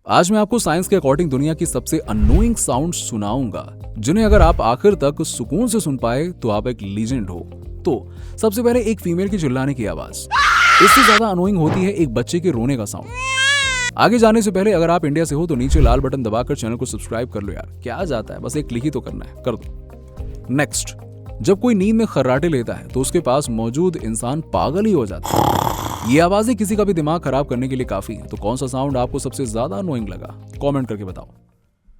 आज मैं आपको साइंस के अकॉर्डिंग दुनिया की सबसे अननोइंग साउंड सुनाऊंगा, जिन्हें अगर आप आखिर तक सुकून से सुन पाए तो आप एक लीजेंड हो। तो सबसे पहले एक फीमेल की चिल्लाने की आवाज, इससे ज्यादा अनोइंग होती है एक बच्चे के रोने का साउंड। आगे जाने से पहले अगर आप इंडिया से हो तो नीचे लाल बटन दबाकर चैनल को सब्सक्राइब कर लो यार, क्या जाता है, बस एक क्लिक ही तो करना है, कर दो। नेक्स्ट, जब कोई नींद में खर्राटे लेता है तो उसके पास मौजूद इंसान पागल ही हो जाता है। ये आवाजें किसी का भी दिमाग खराब करने के लिए काफी है। तो कौन सा साउंड आपको सबसे ज्यादा अनोइंग लगा, कमेंट करके बताओ।